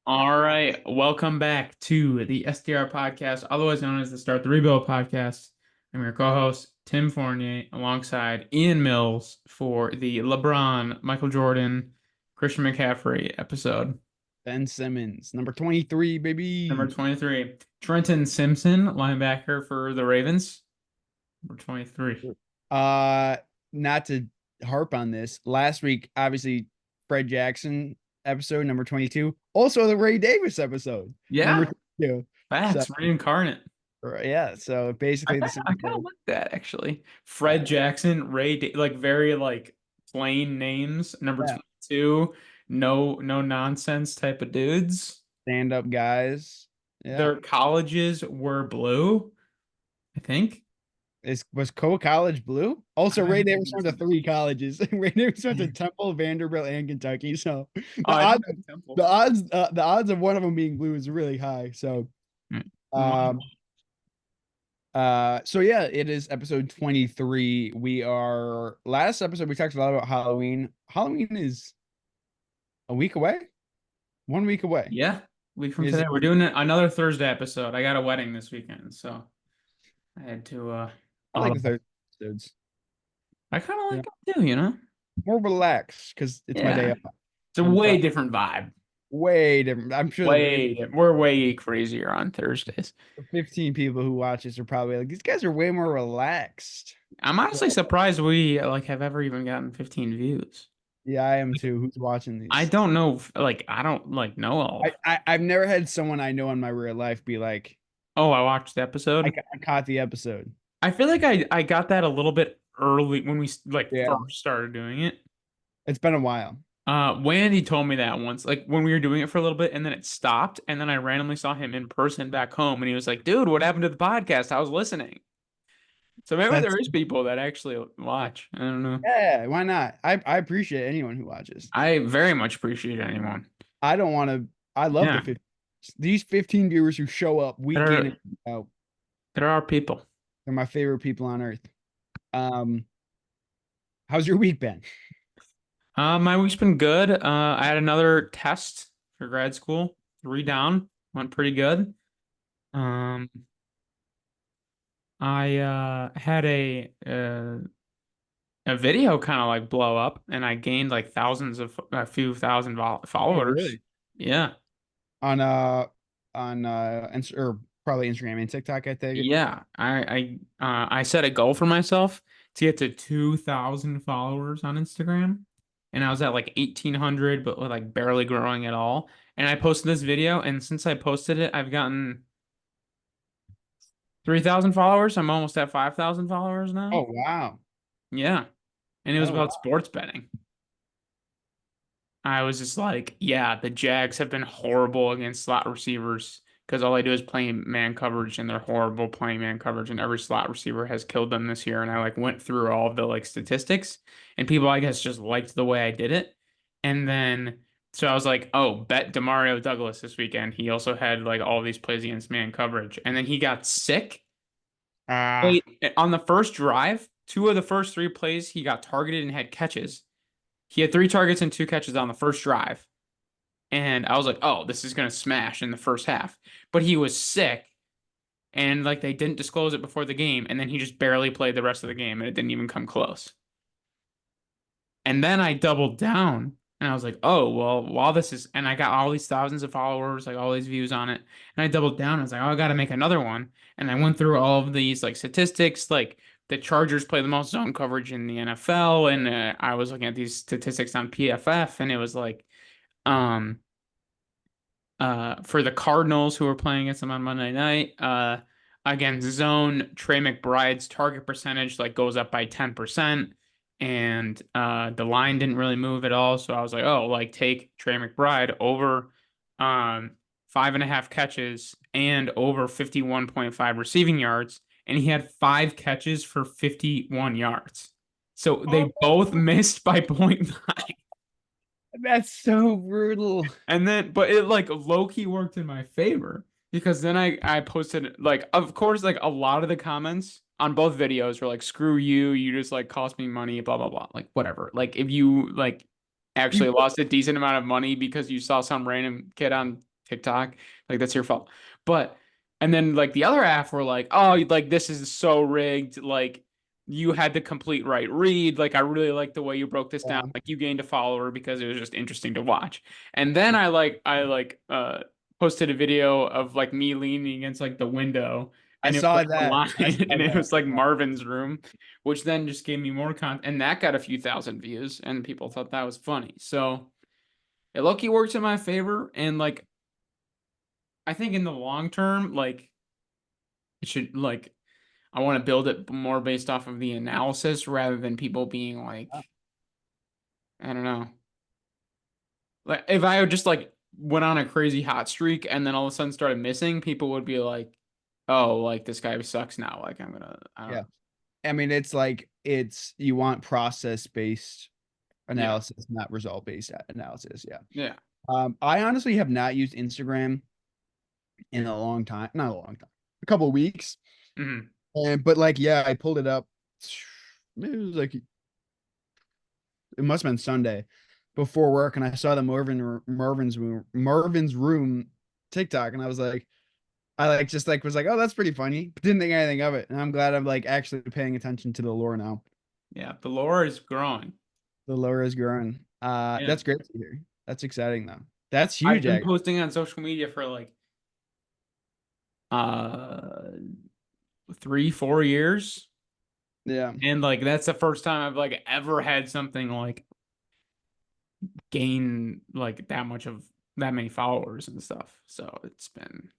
All right, welcome back to the STR podcast, otherwise known as the Start the Rebuild podcast. I'm your co-host, Tim Fournier, alongside Ian Mills for the LeBron, Michael Jordan, Christian McCaffrey episode. Ben Simmons, number 23, Number baby. 23, Trenton Simpson, linebacker for the Ravens. Number 23. Uh, Not to harp on this, last week, obviously, Fred Jackson episode number 22. Also the Ray Davis episode, number Yeah, 22. So facts, reincarnate. yeah, so I basically the kind same I kind of thing. like that actually. Yeah, Fred Jackson, like very like plain names. Number yeah. 22, no nonsense type of dudes. Stand-up guys. Yeah. Their colleges were blue, I think. Was Coe College blue? Also, I Ray have Davis went to to- three colleges. Ray Davis went to Temple, Vanderbilt, and Kentucky. So Oh, the I odds, think that's Temple. the odds of one of them being blue is really high. So, Mm. um, so yeah, it is episode 23. We are last episode we talked a lot about Halloween. Halloween is a week away, 1 week away. Yeah, week from Is today. it? We're doing another Thursday episode. I got a wedding this weekend, so I had to I like the third episodes. I kind of Yeah, like them too, you know? more relaxed because it's my day Yeah. off. It's a I'm way fine. different vibe. Way different. I'm sure We're way crazier on Thursdays. the 15 people who watch this are probably like, these guys are way more relaxed. I'm honestly So, surprised we like have ever even gotten 15 views. yeah, I am too. Who's watching I these? don't know, like I don't like know all. I've never had someone I know in my real life be like, Oh, I watched the episode. I caught the episode. I feel like I got that a little bit early when we like Yeah, first started doing it. it's been a while. Wendy told me that once, like when we were doing it for a little bit, and then it stopped, and then I randomly saw him in person back home, and he was like, "Dude, what happened to the podcast? I was listening." So maybe That's there is people that actually watch. I don't know. Yeah, why not? I appreciate anyone who watches. I very much appreciate anyone. I don't want to. I love Yeah, these 15 viewers who show up week in there and week out. there are people. They're my favorite people on earth. Um, how's your week been? My week's been good. I had another test for grad school, three down, went pretty good. Um, I had a video kind of like blow up, and I gained like a few thousand Oh, followers. really? Yeah, On or probably Instagram and TikTok, I think. yeah. I set a goal for myself to get to 2,000 followers on Instagram, and I was at like 1,800, but like barely growing at all. And I posted this video, and since I posted it, I've gotten 3,000 followers. I'm almost at 5,000 followers now. Oh, wow. Yeah. And it was Oh, about wow. sports betting. I was just like, yeah, the Jags have been horrible against slot receivers because all they do is play man coverage and they're horrible playing man coverage and every slot receiver has killed them this year. And I like went through all of the like statistics and people I guess just liked the way I did it. And then so I was like, oh, bet Demario Douglas this weekend. He also had like all these plays against man coverage. And then he got sick. Ah, Wait, on the first drive, two of the first three plays he got targeted and had catches. He had three targets and two catches on the first drive. And I was like, oh, this is going to smash in the first half. But he was sick. And like they didn't disclose it before the game. And then he just barely played the rest of the game. And it didn't even come close. And then I doubled down. And I was like, oh, well, while this is, and I got all these thousands of followers, like all these views on it. And I doubled down. I was like, oh, I got to make another one. And I went through all of these like statistics, like the Chargers play the most zone coverage in the NFL. And I was looking at these statistics on PFF. And it was like, um, for the Cardinals who were playing against them on Monday night. Against zone, Trey McBride's target percentage like goes up by 10%. And the line didn't really move at all. So I was like, oh, like take Trey McBride over 5.5 catches and over 51.5 receiving yards. And he had 5 catches for 51 yards. So they both missed by point 0.5. that's so brutal. And then, but it like low key worked in my favor because then I posted like, of course, like a lot of the comments on both videos were like, screw you, you just like cost me money, blah, blah, blah. Like, whatever. Like, if you like You actually lost a decent amount of money because you saw some random kid on TikTok. Like that's your fault. But and then like the other half were like, oh, like this is so rigged. Like you had the complete right read. Like I really like the way you broke this down. Yeah. Like you gained a follower because it was just interesting to watch. And then I posted a video of like me leaning against like the window I and it was saw like a that. I line saw and it that. was like Yeah. Marvin's room, which then just gave me more content and that got a few thousand views and people thought that was funny. So it low-key works in my favor and like I think in the long term, like it should like I want to build it more based off of the analysis rather than people being like, I don't know. Like if I just like went on a crazy hot streak and then all of a sudden started missing, people would be like, "Oh, like this guy sucks now." Like I don't Yeah. know. I mean, it's like it's you want process based Yeah. analysis, not result based analysis. Yeah. Yeah. I honestly have not used Instagram in a long time. Not a long time. A couple of weeks. Hmm. And but like, yeah, I pulled it up. It was like it must have been Sunday before work, and I saw the Marvin's room TikTok, and I was like, I like just like was like, oh, that's pretty funny. But didn't think anything of it, and I'm glad I'm like actually paying attention to the lore now. Yeah. The lore is growing. The lore is growing. Yeah. That's great to hear. That's exciting though. That's I've huge, been actually. posting on social media for like uh 3, 4 years. Yeah. And like that's the first time I've like ever had something like gain like that much of that many followers and stuff. So it's been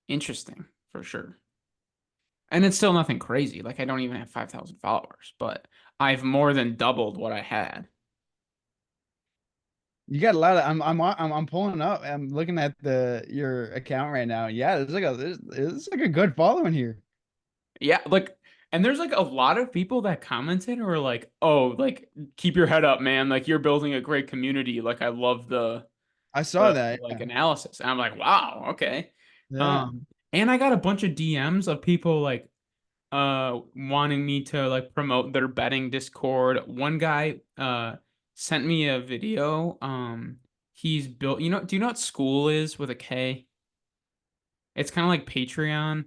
interesting for sure. And it's still nothing crazy. Like I don't even have 5,000 followers, but I've more than doubled what I had. You got a lot of I'm pulling up. I'm looking at the your account right now. Yeah, there's like a good following here. Yeah, like and there's like a lot of people that commented or like, "Oh, like keep your head up, man. Like you're building a great community. Like I love I saw that. like Yeah. analysis." And I'm like, "Wow, okay." Yeah. Um and I got a bunch of DMs of people like wanting me to like promote their betting Discord. One guy sent me a video. He's built, do you know what school is with a K? It's kind of like Patreon.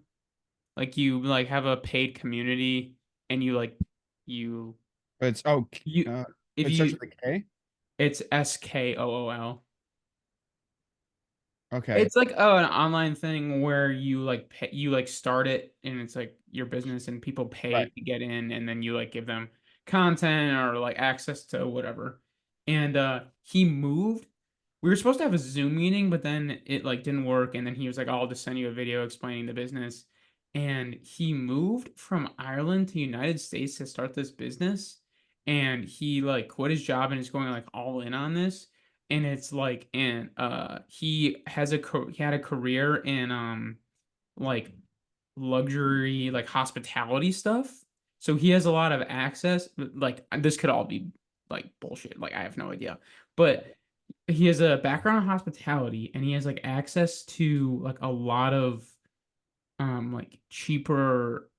Like you like have a paid community and you like you It's you uh, if it starts you with a K. it's SKOOL. Okay. It's like an online thing where you like pay, you like start it and it's like your business and people pay Right. to get in and then you like give them content or like access to whatever. And he moved. We were supposed to have a Zoom meeting, but then it like didn't work and then he was like, "I'll just send you a video explaining the business." And he moved from Ireland to United States to start this business and he like quit his job and is going like all in on this and it's like and he had a career in like luxury like hospitality stuff so he has a lot of access like this could all be like bullshit like I have no idea but he has a background in hospitality and he has like access to like a lot of like cheaper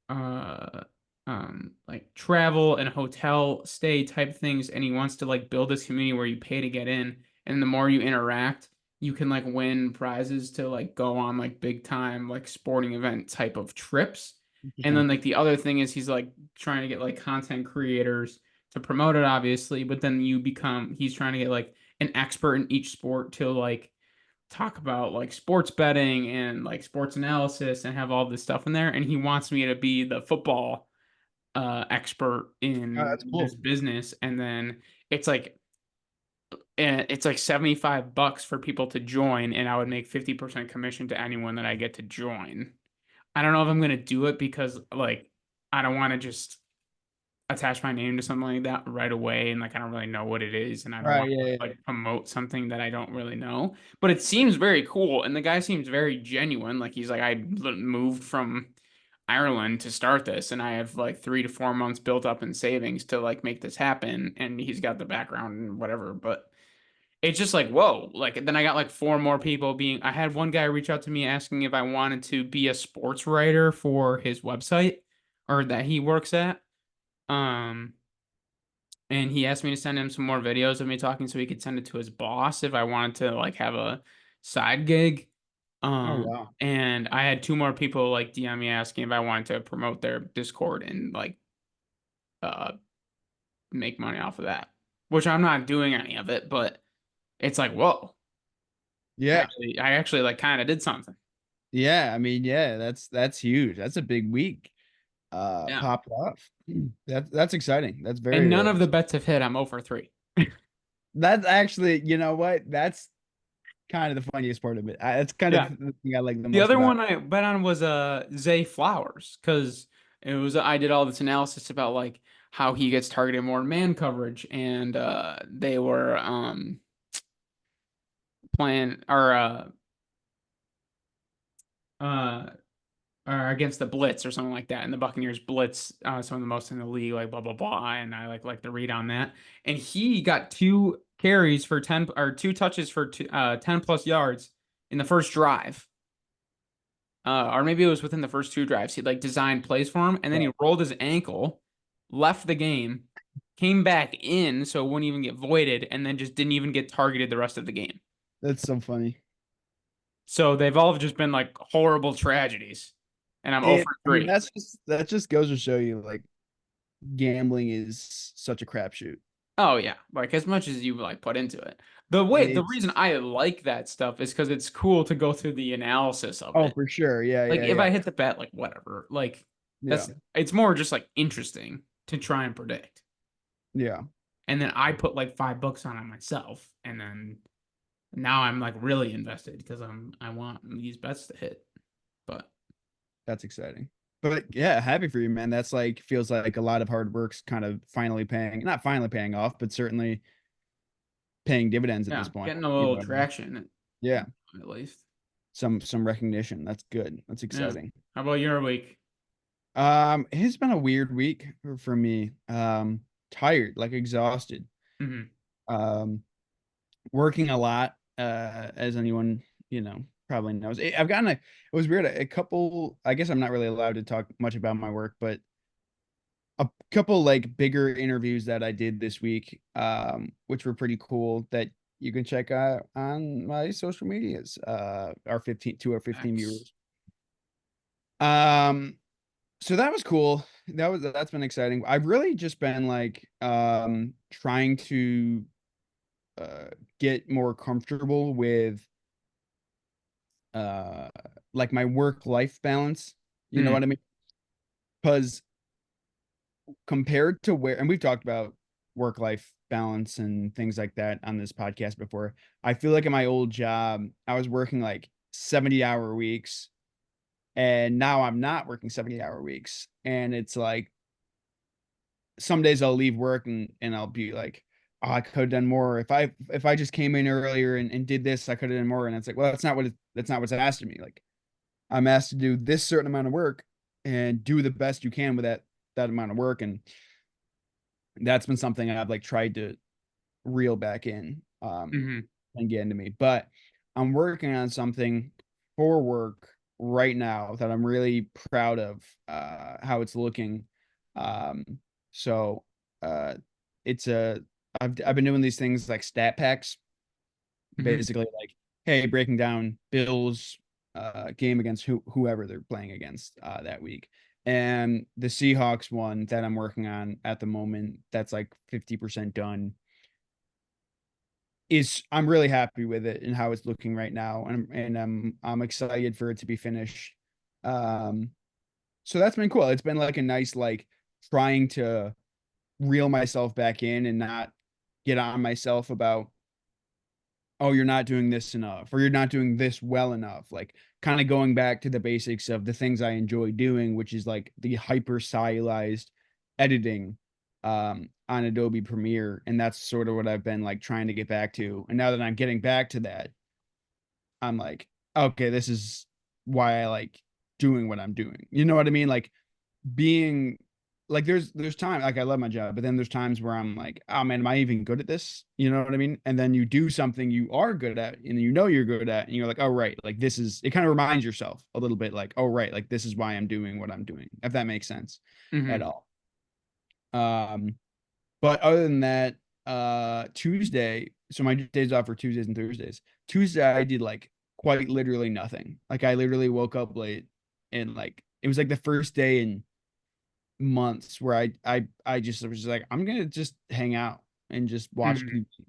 like travel and hotel stay type things and he wants to like build this community where you pay to get in and the more you interact you can like win prizes to like go on like big time like sporting event type of trips and then Interesting. like the other thing is he's like trying to get like content creators to promote it obviously but then he's trying to get like an expert in each sport to like talk about like sports betting and like sports analysis and have all this stuff in there. And he wants me to be the football expert Oh, in that's this cool. business. And then it's like it's like $75 for people to join, and I would make 50% commission to anyone that I get to join. I don't know if I'm gonna do it because like I don't want to just attach my name to something like that right away and like I don't really know what it is and I don't Right. want Yeah. to Yeah. like promote something that I don't really know. But it seems very cool and the guy seems very genuine. Like he's like moved from Ireland to start this and I have like 3 to 4 months built up in savings to like make this happen and he's got the background and whatever. But it's just like whoa. Like then I got like four more people being I had one guy reach out to me asking if I wanted to be a sports writer for his website or that he works at. Um and he asked me to send him some more videos of me talking so he could send it to his boss if I wanted to like have a side gig. Oh wow. And I had two more people like DM me asking if I wanted to promote their Discord and like uh make money off of that, which I'm not doing any of it, but it's like, whoa, Yeah. I actually like kind of did something. Yeah. I mean, yeah, that's huge. That's a big week. Yeah. Popped off. That's exciting. That's And very, none very of the bets have hit. I'm 0 for 3. that's actually, you know what? That's kind of the funniest part of it. That's kind of Yeah. the thing I like the The most other about one I bet on was Zay Flowers because it was I did all this analysis about like how he gets targeted more in man coverage and they were playing uh or against the blitz or something like that. And the Buccaneers blitz some of the most in the league, like blah blah blah. And I like the read on that. And he got two carries for 10 or two touches for 10 plus yards in the first drive. Or maybe it was within the first two drives. He like designed plays for him, and then he it. rolled his ankle, left the game, came back in so it wouldn't even get voided, and then just didn't even get targeted the rest of the game. That's so funny. So they've all just been like horrible tragedies, and I'm 0 for I mean, 3. that just goes to show you like gambling is such a crapshoot. Oh yeah, like as much as you like put into it. The reason It's I like that stuff is because it's cool to go through the analysis of oh it. for sure. Yeah, Like yeah, if yeah. I hit the bet, like whatever. Like Yeah. that's it's more just like interesting to try and predict. Yeah. And then I put like $5 on it myself, and then now I'm like really invested because I want these bets to hit. But That's exciting. But yeah, happy for you, man. That's like feels like a lot of hard work's kind of finally paying, not finally paying off, but certainly paying dividends at this yeah, point. getting a You know little what I mean? traction Yeah. at least. Some recognition. That's good. That's Yeah. exciting. How about your week? It's been a weird week for me. Tired, like exhausted. Hmm. Um, Working a lot, as anyone, probably knows. I've gotten it was weird. A couple, I guess I'm not really allowed to talk much about my work, but a couple like bigger interviews that I did this week, which were pretty cool that you can check out on my social medias, our 15 X. viewers. Um, so that was cool. That's been exciting. I've really just been like trying to uh get more comfortable with uh like my work life balance. You know Mm, what I mean? Because compared to where, and we've talked about work life balance and things like that on this podcast before. I feel like in my old job, I was working like 70-hour weeks, and now I'm not working 70-hour weeks. And it's like some days I'll leave work and I'll be like, oh, I could have done more. If I just came in earlier and did this, I could have done more. And it's like, well, that's not what's asked of me. Like I'm asked to do this certain amount of work and do the best you can with that amount of work. And that's been something I've like tried to reel back in hmm. and get into me. But I'm working on something for work right now that I'm really proud of how it's looking. Um, so uh, it's a I've been doing these things like stat packs, Hmm. basically like, hey, breaking down Bills game against whoever they're playing against that week. And the Seahawks one that I'm working on at the moment, that's like 50% done, is I'm really happy with it and how it's looking right now, and I'm excited for it to be finished. Um, so that's been cool. It's been like a nice like trying to reel myself back in and not get on myself about, oh, you're not doing this enough or you're not doing this well enough. Like kind of going back to the basics of the things I enjoy doing, which is like the hyper stylized editing on Adobe Premiere. And that's sort of what I've been like trying to get back to. And now that I'm getting back to that, I'm like, okay, this is why I like doing what I'm doing. You know what I mean? Like being like there's time, like I love my job, but then there's times where I'm like, oh man, am I even good at this? You know what I mean? And then you do something you are good at and you know you're good at, and you're like, oh right, like this is, it kind of reminds yourself a little bit like, oh right, like this is why I'm doing what I'm doing, if that makes sense at Hmm. all. um but other than that, Tuesday, so my days off are Tuesdays and Thursdays. Tuesday I did like quite literally nothing. Like I literally woke up late and like it was like the first day in months where I just was just like I'm gonna just hang out and just watch Mhm. TV. You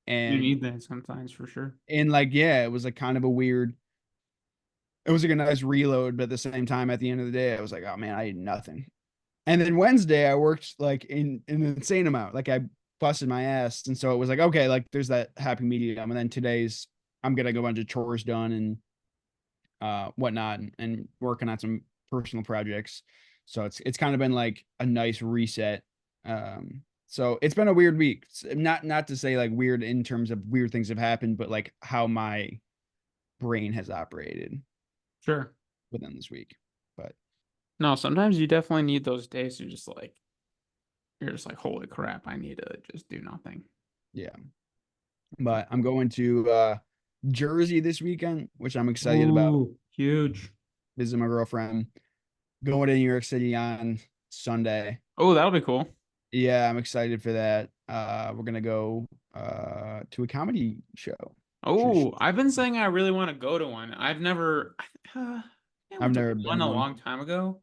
And need that sometimes for sure. like yeah, it was like kind of a weird. It was like a nice reload, but at the same time, at the end of the day, I was like, oh man, I ate nothing. And then Wednesday, I worked like in an insane amount. Like I busted my ass, and so it was like okay, like there's that happy medium. And then today's I'm gonna go a bunch of chores done and whatnot, and working on some personal projects. So it's kind of been like a nice reset. So it's been a weird week. Not to say like weird in terms of weird things have happened, but like how my brain has operated Sure. within this week. But No, sometimes you definitely need those days to just like you're just like, holy crap, I need to just do nothing. yeah, but I'm going to Jersey this weekend, which I'm excited about. Ooh, huge. Visit my girlfriend. Going to New York City on Sunday. Oh, that'll be cool. Yeah, I'm excited for that. We're gonna go to a comedy show. Oh, I've been saying I really want to go to one. I've never, I I've went to never been one to a one. long time ago.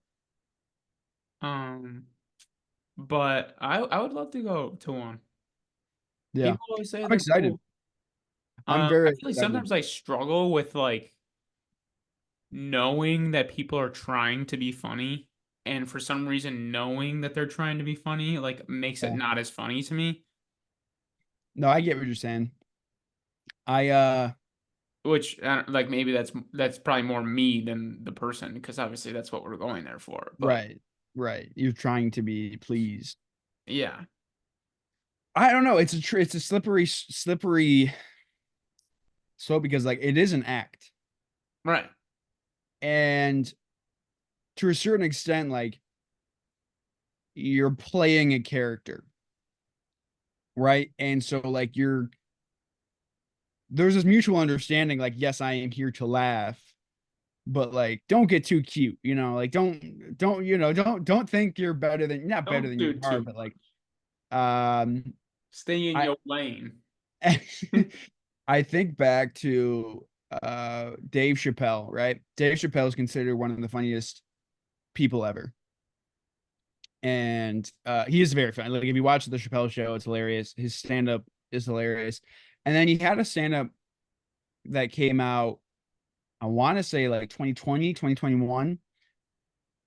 Um, but I would love to go to one. Yeah, People always say I'm they're excited. cool. I'm I very feel like excited. sometimes I struggle with like knowing that people are trying to be funny, and for some reason knowing that they're trying to be funny like makes it Yeah. not as funny to me. No, I get what you're saying. I Which like maybe that's probably more me than the person because obviously that's what we're going there for. But right, right. You're trying to be pleased. yeah, I don't know. It's a slippery slope because like it is an act, right. and to a certain extent, like you're playing a character, right? And so like there's this mutual understanding, like, yes, I am here to laugh, but like don't get too cute, like don't think you're better than not better Don't than do you are, too but like much. um Stay in I your lane. I think back to Dave Chappelle, right? Dave Chappelle is considered one of the funniest people ever. And he is very funny. Like if you watch the Chappelle show, it's hilarious. His stand-up is hilarious. And then he had a stand-up that came out, I want to say like 2020, 2021.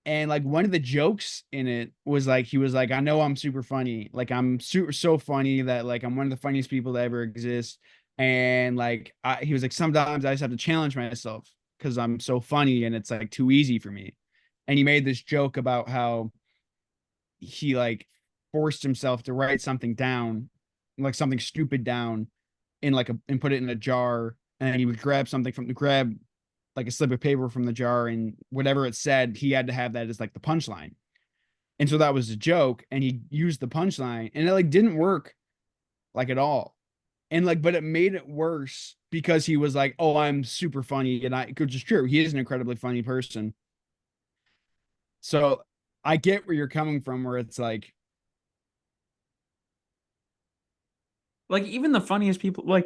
And like one of the jokes in it was like he was like, I know I'm super funny. Like I'm super so funny that like I'm one of the funniest people to ever exist. And like he was like, sometimes I just have to challenge myself because I'm so funny and it's like too easy for me. And he made this joke about how he like forced himself to write something down, like something stupid down in like a and put it in a jar. And then he would grab like a slip of paper from the jar, and whatever it said, he had to have that as like the punchline. And so that was a joke, and he used the punchline, and it like didn't work like at all. And like, but it made it worse because he was like, "Oh, I'm super funny," and which is true. He is an incredibly funny person. So I get where you're coming from, where it's like, Like even the funniest people, like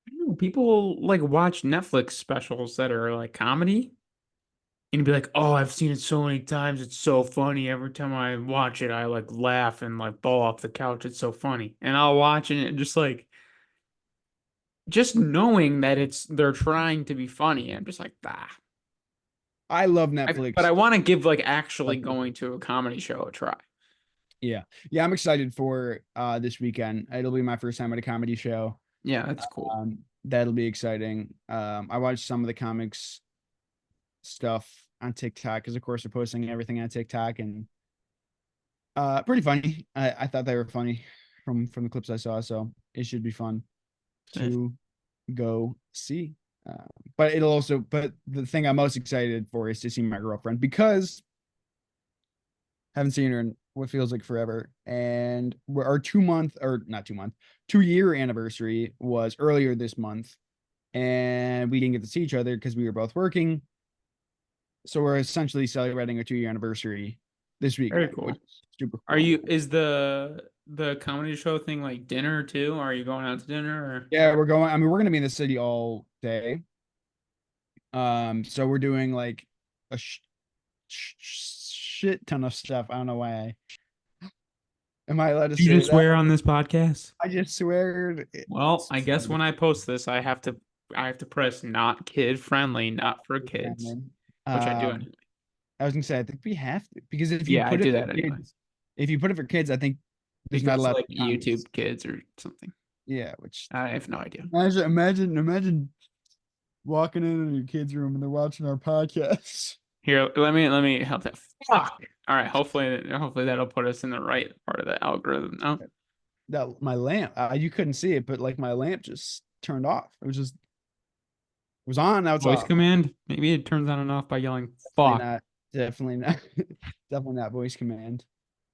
I don't know, people like watch Netflix specials that are like comedy and you'd be like, "Oh, I've seen it so many times. It's so funny. Every time I watch it, I like laugh and like fall off the couch. It's so funny." And I'll watch it and just like just knowing that they're trying to be funny. I'm just like, ah. I love But Netflix. I want to give like actually going to a comedy show a try. Yeah, yeah, I'm excited for this weekend. It'll be my first time at a comedy show. Yeah, that's cool. That'll be exciting. I watched some of the comics stuff on TikTok because of course they're posting everything on TikTok, and pretty funny. I thought they were funny from the clips I saw, so it should be fun to go see. Uh, but the thing I'm most excited for is to see my girlfriend because I haven't seen her in what feels like forever. And our 2 month or not 2 month, 2 year anniversary was earlier this month, and we didn't get to see each other because we were both working. So we're essentially celebrating a 2 year anniversary this Very weekend, which cool. is super Are cool. you, is the comedy show thing like dinner too? Are you going out to dinner or? Yeah, we're going. I mean, we're going to be in the city all day. So we're doing like a shit ton of stuff. I don't know why. Am I allowed to You say just that? swear on this podcast? I just swear. Well, I guess when I post this, I have to press not kid friendly, not for kids, which I do Um, anyway. I was gonna say I think we have to because if you Yeah, I put it do for that anyway. kids, if you put it for kids, I think It there's not goes to allowed to like be comments. YouTube kids or something. Yeah, which I have no idea. imagine walking in your kids' room and they're watching our podcast. Here, let me help that. Fuck. All right. Hopefully that'll put us in the right part of the algorithm. No, That my lamp, you couldn't see it, but like my lamp just turned off. It was on, now it's voice off. command. Maybe it turns on and off by yelling Definitely "fuck." not, definitely not, definitely not voice command.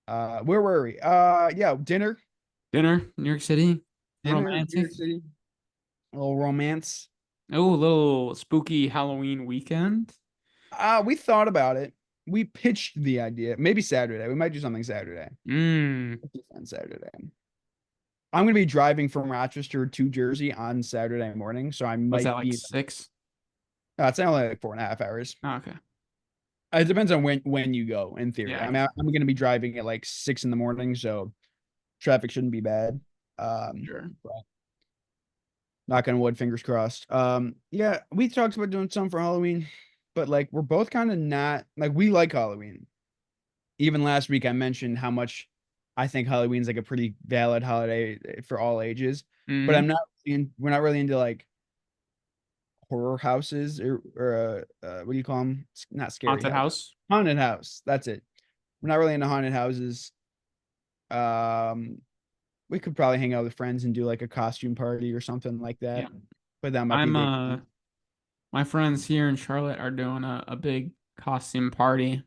Where were we? Yeah, Dinner, New York City, New romantic. York City, a little romance. Oh, a little spooky Halloween weekend. We thought about it. We pitched the idea. Maybe Saturday. We might do something Saturday. Mm. On Saturday. I'm gonna be driving from Rochester to Jersey on Saturday morning, so I What's that might like be. 6? It's only like 4.5 hours. Oh, okay. It depends on when you go. In theory, Yeah, I I mean, guess. I'm gonna be driving at like 6 in the morning, so traffic shouldn't be bad. Sure. But knock on wood, fingers crossed. Yeah, we talked about doing some for Halloween, but like we're both kind of not like we like Halloween. Even last week, I mentioned how much I think Halloween's like a pretty valid holiday for all ages, but Mm-hmm. we're not really into like horror houses or what do you call them? Not scary Haunted house, house. haunted house. That's it. We're not really into haunted houses. Um, we could probably hang out with friends and do like a costume party or something like that, Yeah. but that might be I'm big. my friends here in Charlotte are doing a big costume party.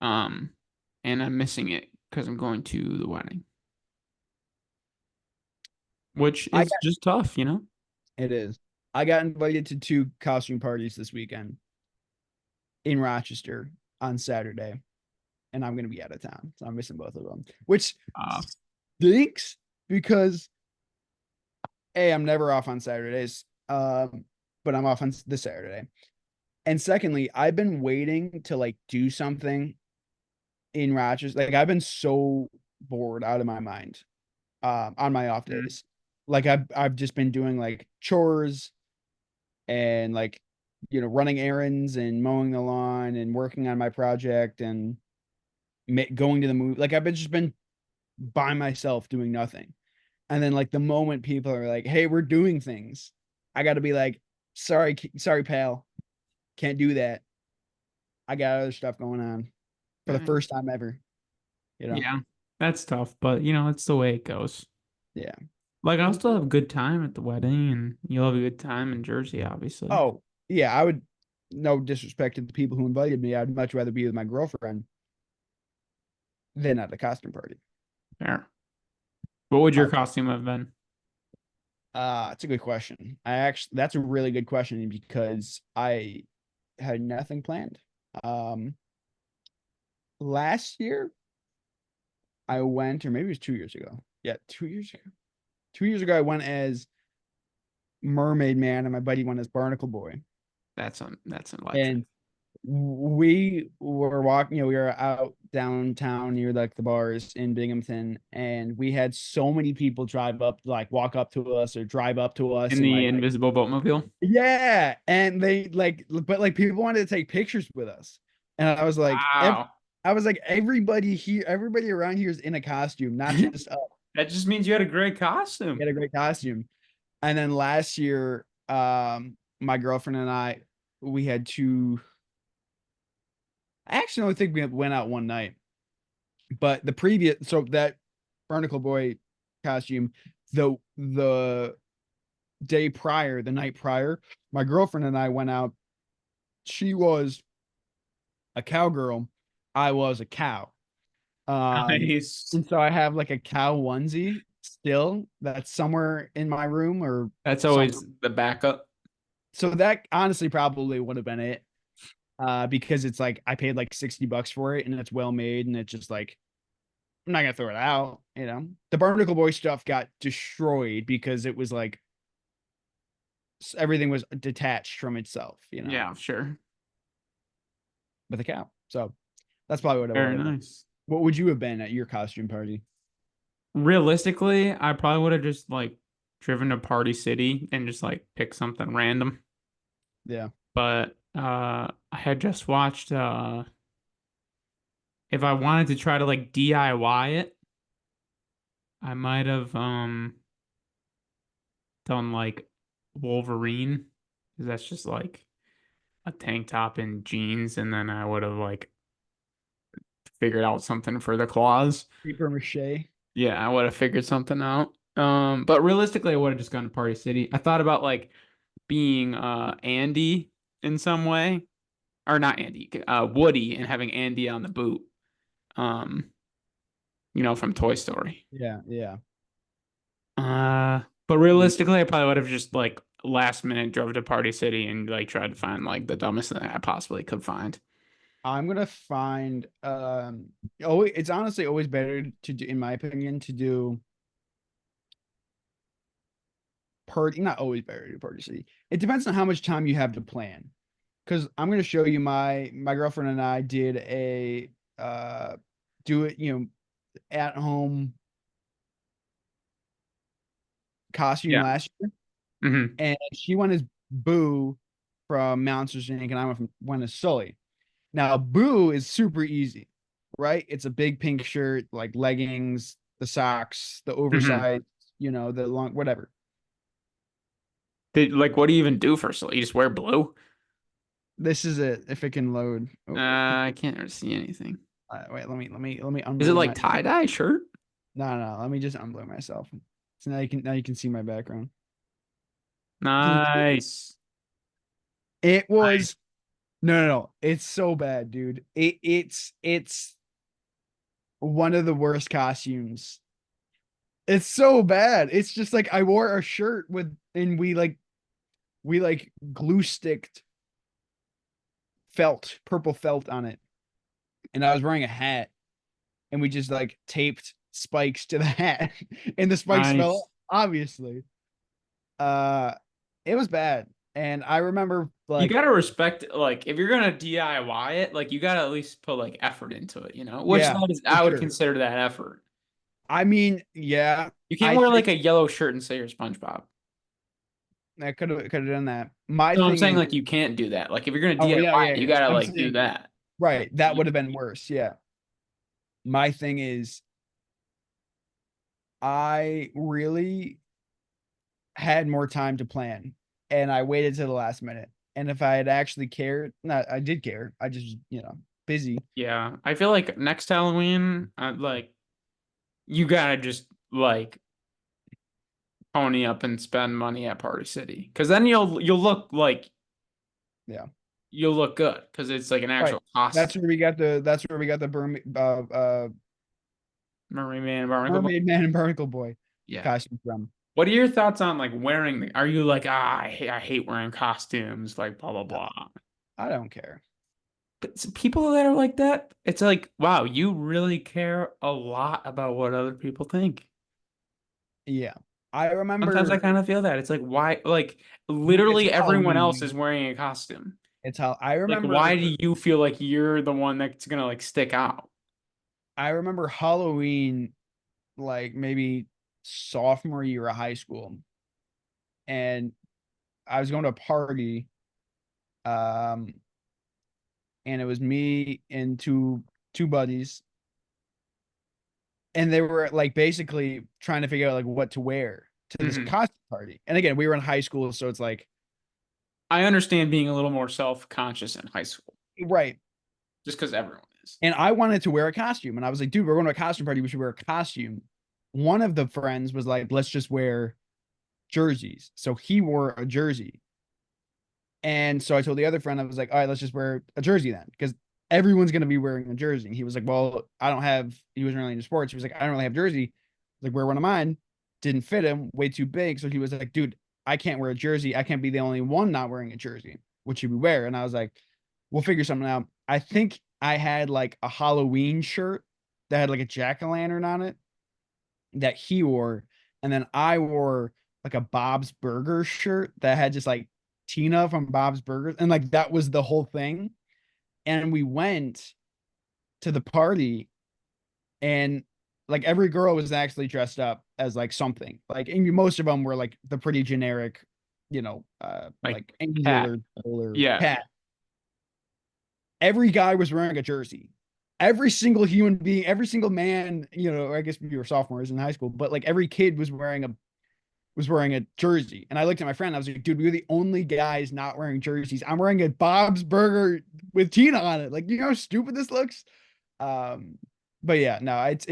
Um, and I'm missing it because I'm going to the wedding, which I is got just tough, you know? it is. I got invited to two costume parties this weekend in Rochester on Saturday, and I'm gonna be out of town, so I'm missing both of them, which Uh, stinks because I'm never off on Saturdays, but I'm off on this Saturday. And secondly, I've been waiting to like do something in Rochester. Like I've been so bored out of my mind on my off mm, days. Like I've just been doing like chores and like running errands and mowing the lawn and working on my project and going to the movie. Like I've been just been by myself doing nothing. And then like the moment people are like, "Hey, we're doing things," I got to be like, sorry, pal, can't do that. I got other stuff going on for the yeah, first time ever. You know? yeah, that's tough, but it's the way it goes. Yeah. Like I'll still have a good time at the wedding, and you'll have a good time in Jersey, obviously. Oh, yeah. I would. No disrespect to the people who invited me. I'd much rather be with my girlfriend than at the costume party. Fair. What would your Hard. costume have been? It's a good question. That's a really good question because I had nothing planned. Um, Last year I went, or maybe it was 2 years ago. Yeah, 2 years ago. 2 years ago, I went as Mermaid Man, and my buddy went as Barnacle Boy. That's electric. And we were walking, we were out downtown near like the bars in Binghamton, and we had so many people walk up to us or drive up to us, In and the like, invisible boatmobile. yeah, and they but like people wanted to take pictures with us, and Wow. I was like, everybody around here is in a costume, not just us. That just means you had a great We costume. had a great costume. And then last year, my girlfriend and we had two. I actually only think we went out one night, but so that Barnacle Boy costume, the day prior, the night prior, my girlfriend and I went out. She was a cowgirl. I was a cow. Nice. And so I have like a cow onesie still that's somewhere in my room or That's something. always the backup. So that honestly probably would have been it. Because it's like I paid like $60 for it and it's well made and it's just like I'm not gonna throw it out, The Barnacle Boy stuff got destroyed because it was like everything was detached from itself, Yeah, sure. with a cap. So that's probably what I would Very have been. nice. What would you have been at your costume party? Realistically, I probably would have just like driven to Party City and just like picked something random. Yeah. But I had just watched if I wanted to try to like DIY it, I might have done like Wolverine, because that's just like a tank top and jeans, and then I would have like figured out something for the claws. Paper mache. Yeah, I would have figured something out. But realistically, I would have just gone to Party City. I thought about like being Andy in some way, or not Andy, Woody, and having Andy on the boot. Um, from Toy Story. Yeah, yeah. But realistically, I probably would have just like last minute drove to Party City and like tried to find like the dumbest thing I possibly could find. I'm gonna find oh, it's honestly always better to do, in my opinion, to do party, not always better to do party city. It depends on how much time you have to plan. Because I'm gonna show you my girlfriend and I did a do it, at home costume Yeah. last year. Hmm. And she went as Boo from Monsters Inc. and I went as Sully. Now, Boo is super easy, right? It's a big pink shirt, like leggings, the socks, the Hmm. oversized, the long, whatever. Like, what do you even do first? You just wear blue? This is it. If it can load. Oh, I can't really see anything. wait. Let me Is it unblur like my. tie-dye shirt? No, no. Let me just unblur myself. So now you can see my background. Can you see it? Nice. It Nice. was no, no, no. It's so bad, dude. It's one of the worst costumes. It's so bad. It's just like I wore a shirt and we glue sticked purple felt on it. And I was wearing a hat and we just like taped spikes to the hat and the spikes fell off, Nice. obviously. Uh it was bad. And I remember You like, gotta respect, like, if you're gonna DIY it, like, you gotta at least put like effort into it, Which yeah, that is, for I would sure. consider that effort. I mean, yeah, You can't I wear like think a yellow shirt and say you're SpongeBob. I could have done that. My No, I'm thing saying is, like you can't do that. Like if you're gonna oh yeah, DIY yeah, it, you yeah. gotta I'm like do saying that. right, that would have been worse. Yeah. My thing is, I really had more time to plan and I waited to the last minute. And if I had actually cared, not I did care. I just, busy. Yeah, I feel like next Halloween, like you gotta just like pony up and spend money at Party City, because then you'll look like Yeah. you'll look good because it's like an Right. actual costume. That's where we got the Mermaid Man, Barnacle Boy. Mermaid Man and Barnacle Boy Yeah. costume from. What are your thoughts on like wearing the? Are you like, I hate wearing costumes, like blah blah No, blah. I don't care. But people that are like that, it's like, wow, you really care a lot about what other people think. Yeah. I Sometimes I remember kind of feel that. It's like, why, like, it's literally everyone Halloween, else man. is wearing a costume. It's how I Like, remember why do you feel like you're the one that's gonna like stick out? I remember Halloween like maybe sophomore year of high school. And I was going to a party, um, and it was me and two buddies, and they were like basically trying to figure out like what to wear to this Hmm. costume party. And again, we were in high school, so it's like I understand being a little more self-conscious in high school, right. just because everyone is. And I wanted to wear a costume, and I was like, dude, we're going to a costume party. We should wear a costume. One of the friends was like, let's just wear jerseys. So he wore a jersey. And so I told the other friend, I was like, all right, let's just wear a jersey then, because everyone's going to be wearing a jersey. And he was like, well, I don't have, he wasn't really into sports. He was like, I don't really have jersey. I was like, wear one of mine. Didn't fit him, way too big. So he was like, dude, I can't wear a jersey. I can't be the only one not wearing a jersey. What should we wear? And I was like, we'll figure something out. I think I had like a Halloween shirt that had like a jack-o'-lantern on it that he wore. And then I wore like a Bob's Burger shirt that had just like Tina from Bob's Burgers, and like that was the whole thing. And we went to the party, and like every girl was actually dressed up as like something. Like, and most of them were like the pretty generic, Like like angel cat. or Yeah. cat. Every guy was wearing a jersey. Every single human being, every single man, I guess we were sophomores in high school, but like every kid was wearing a jersey. And I looked at my friend, I was like, dude, we're the only guys not wearing jerseys. I'm wearing a Bob's Burger with Tina on it. Like, you know how stupid this looks? Um, but yeah, no, it's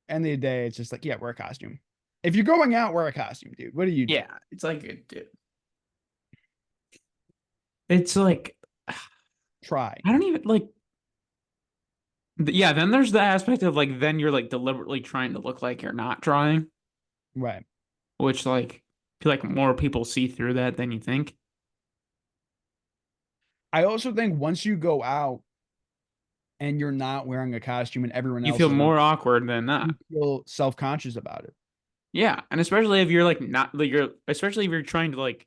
end of the day, it's just like, yeah, wear a costume. If you're going out, wear a costume, dude. What are you doing? Yeah. It's like it's like Try. I don't even like yeah, then there's the aspect of like then you're like deliberately trying to look like you're not trying, Right. which like I feel like more people see through that than you think. I also think once you go out and you're not wearing a costume and everyone You else feel is around, more awkward than you that. feel self-conscious about it. Yeah, and especially if you're like not like you're especially if you're trying to like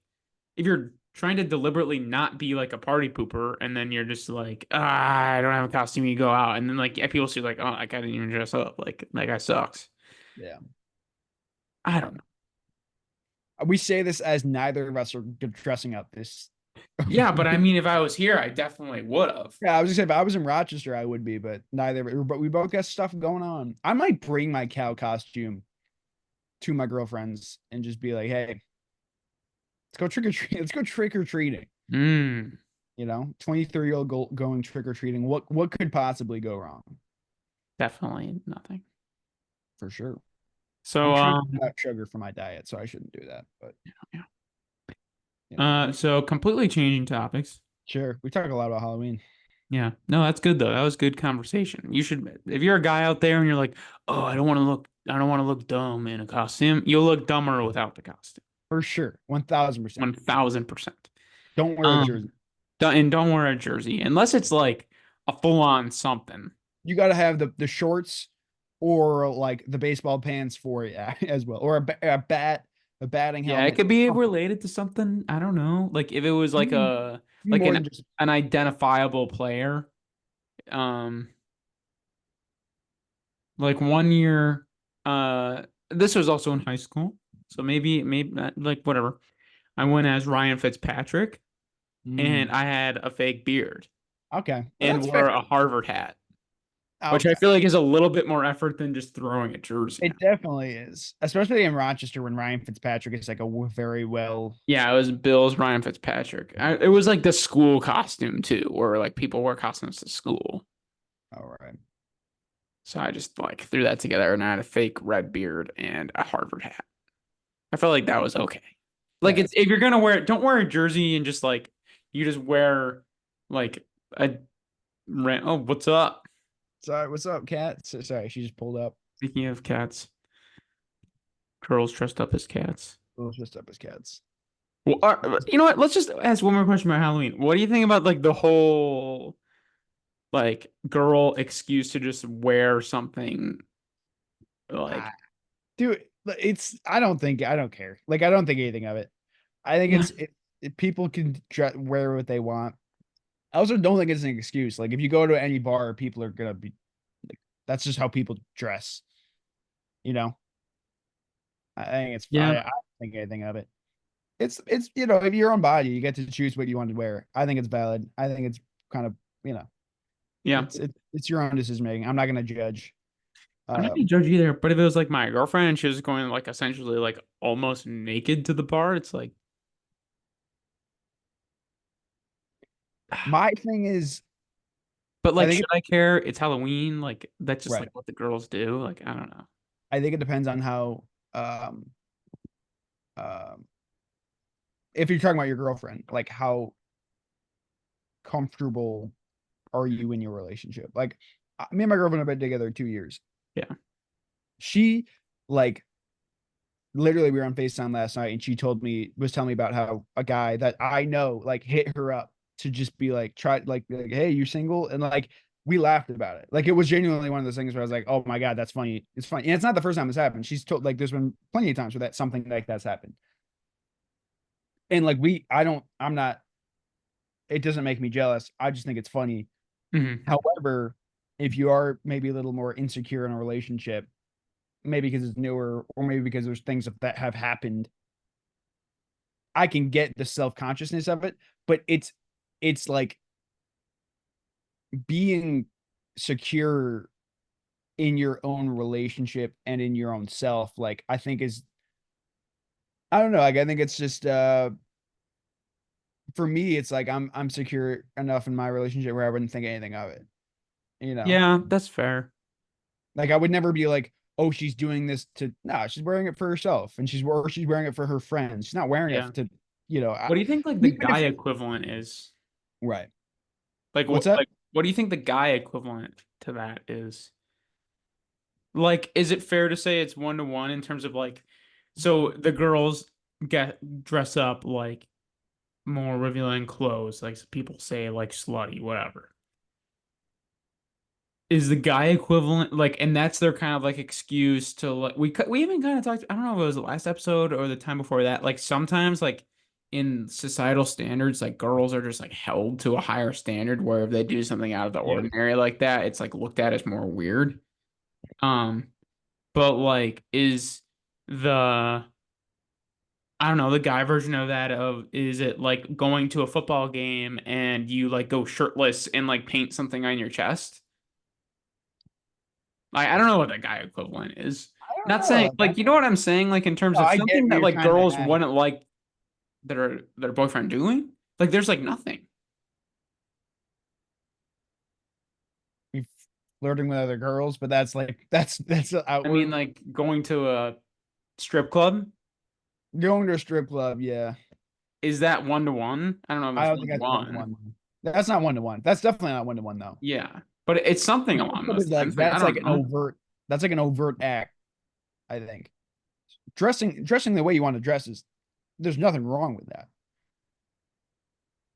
if you're trying to deliberately not be like a party pooper and then you're just like I don't have a costume, you go out and then like yeah, people see like oh I didn't even dress up like that guy sucks. Yeah. I don't know. We say this as neither of us are good dressing up this. Yeah, but I mean if I was here I definitely would have. Yeah, I was gonna say if I was in Rochester, I would be, but neither. But we both got stuff going on. I might bring my cow costume to my girlfriends and just be like, "Hey, let's go trick or treat. Let's go trick or treating." Mm, 23-year-old going trick or treating. What could possibly go wrong? definitely nothing. For sure. I'm So trying to cut out sugar for my diet, so I shouldn't do that. But yeah. you know, So completely changing topics. sure. We talk a lot about Halloween. Yeah. No, that's good though. That was good conversation. You should, if you're a guy out there and you're like, oh, I don't want to look dumb in a costume, you'll look dumber without the costume. For sure. 1000%. 1000%. Don't wear a Um, jersey. and don't wear a jersey unless it's like a full on something. You got to have the shorts or like the baseball pants for it as well, or a bat, a batting Yeah, it helmet. could be Something. related to something. I don't know. Like if it was like Be a, like more than just an identifiable player. Um, like one year, this was also in high school. So maybe like whatever. I went as Ryan Fitzpatrick and mm, I had a fake beard okay. Well, and that's fair. wore a Harvard hat, which I Okay. feel like is a little bit more effort than just throwing a jersey on. It definitely is, especially in Rochester when Ryan Fitzpatrick is like a very well. Yeah, it was Bill's Ryan Fitzpatrick. It was like the school costume too, where like people wear costumes to school. All right. So I just like threw that together and I had a fake red beard and a Harvard hat. I felt like that was okay. Like Yeah. it's if you're gonna wear it, don't wear a jersey and just like you just wear like a oh what's up? Sorry. What's up, Cat? Sorry, she just pulled up. Speaking of cats, girls dressed up as cats. Oh, just up as cats. Well, you know what? Let's just ask one more question about Halloween. What do you think about like the whole like girl excuse to just wear something like Ah, dude, I don't care. Like, I don't think anything of it. I think yeah people can wear what they want. I also don't think it's an excuse. Like, if you go to any bar, people are gonna be like, that's just how people dress. You know, I think it's yeah I don't think anything of it. It's if your own body, you get to choose what you want to wear. I think it's valid. I think it's kind of you know, yeah. it's your own decision making. I'm not gonna judge. I'm not gonna Um, judge either, but if it was like my girlfriend and she was going like essentially like almost naked to the bar, it's like my thing is, but I like think should it, I care? It's Halloween, like that's just right. like what the girls do. Like I don't know. I think it depends on how um um if you're talking about your girlfriend, like how comfortable are you in your relationship? Like me and my girlfriend have been together 2 years. Yeah. She like literally we were on FaceTime last night and she was telling me about how a guy that I know like hit her up to just be like try like hey, you single? And like we laughed about it. Like it was genuinely one of those things where I was like, oh my God, that's funny. It's funny. And it's not the first time this happened. She's told like there's been plenty of times where that something like that's happened. And like I'm not, it doesn't make me jealous. I just think it's funny. Hmm. However, if you are maybe a little more insecure in a relationship, maybe because it's newer, or maybe because there's things that have happened, I can get the self-consciousness of it, but it's like being secure in your own relationship and in your own self, like I think is, I don't know, like I think it's just for me, it's like I'm secure enough in my relationship where I wouldn't think anything of it, you know? Yeah, that's fair. Like I would never be like, oh, she's doing this to, no, she's wearing it for herself, and she's wearing it for her friends. She's not wearing Yeah. it to, you know, What do you think like the even guy if, equivalent is? right. Like What's what that? like what do you think the guy equivalent to that is? Like, is it fair to say it's 1 to 1 in terms of like, so the girls get dress up like more revealing clothes, like people say like slutty, whatever. Is the guy equivalent like, and that's their kind of like excuse to like we even kind of talked. I don't know if it was the last episode or the time before that. Like sometimes like in societal standards, like girls are just like held to a higher standard where if they do something out of the Yeah. ordinary like that, it's like looked at as more weird. Um, but like is the I don't know, the guy version of that of is it like going to a football game and you like go shirtless and like paint something on your chest? Like I don't know what that guy equivalent is. I don't Not know. saying Like, like you know what I'm saying, like in terms no, of I get something what that you're like trying to girls ask. wouldn't like their boyfriend doing. Like there's like nothing. Be flirting with other girls, but that's like that's I mean, outward. like going to a strip club, Going to a strip club, yeah. is that 1 to 1? I don't know if I that's don't one think to that's one to one. one. That's not 1 to 1. That's definitely not 1 to 1 though. Yeah. But it's something Strip along club those is like lines. Like I that's like don't an know. overt. That's like an overt act. I think dressing the way you want to dress is, there's nothing wrong with that.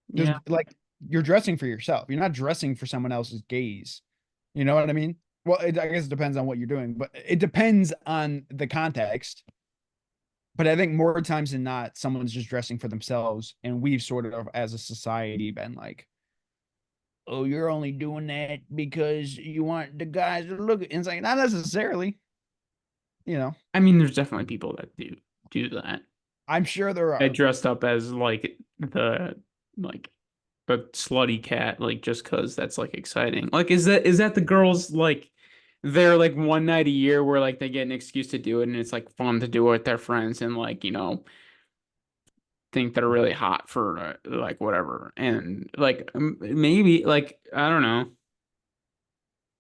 There's Yeah. like, you're dressing for yourself. You're not dressing for someone else's gaze. You know what I mean? Well, I guess it depends on what you're doing, but it depends on the context. But I think more times than not, someone's just dressing for themselves, and we've sort of, as a society, been like, "Oh, you're only doing that because you want the guys to look." And it's like, not necessarily. You know, I mean, there's definitely people that do that. I'm sure there I are. dressed up as like the slutty cat, like just cause that's like exciting. Like, is that the girls like they're like 1 night a year where like they get an excuse to do it and it's like fun to do it with their friends and like think they're really hot for like whatever and like maybe like I don't know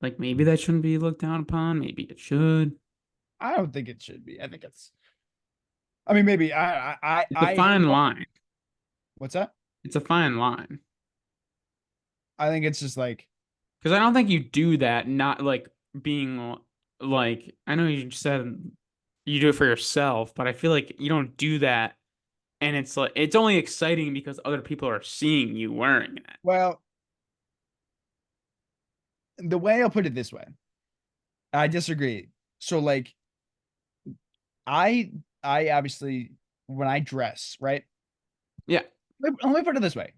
like maybe that shouldn't be looked down upon. Maybe it should. I don't think it should be. I think it's. I mean, maybe It's a fine line. What's that? It's a fine line. I think it's just like, Because I don't think you do that, not like being like, I know you said you do it for yourself, but I feel like you don't do that. And it's like, it's only exciting because other people are seeing you wearing it. well, the way I'll put it this way, I disagree. So like, I I obviously, when I dress, right? Yeah. Let me put it this way: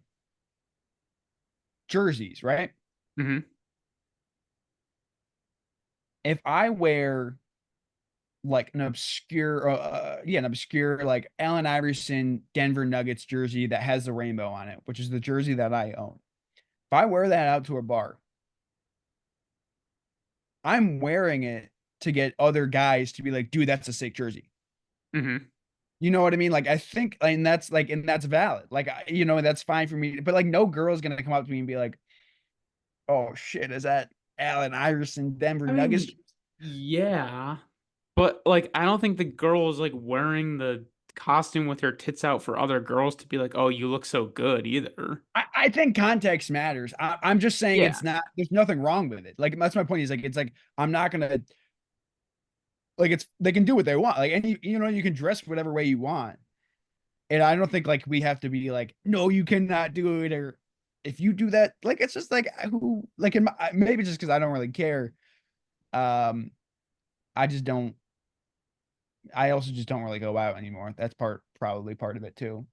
jerseys, right? Hmm. If I wear like an obscure like Allen Iverson Denver Nuggets jersey that has the rainbow on it, which is the jersey that I own. If I wear that out to a bar, I'm wearing it to get other guys to be like, dude, that's a sick jersey. Hmm. You know what I mean? Like, I think, and that's like, and that's valid. Like, that's fine for me. But like, no girl's gonna come up to me and be like, "Oh shit, is that Allen Iverson Denver I Nuggets?" mean, yeah. But like, I don't think the girl is like wearing the costume with her tits out for other girls to be like, oh, you look so good either. I think context matters. I'm just saying Yeah. it's not. There's nothing wrong with it. Like, that's my point. Is like, it's like, I'm not gonna, like, it's, they can do what they want. Like, any, you can dress whatever way you want. And I don't think like we have to be like, no, you cannot do it, or if you do that, like it's just like who like in my, maybe just because I don't really care. Um, I just don't. I also just don't really go out anymore. That's probably part of it too.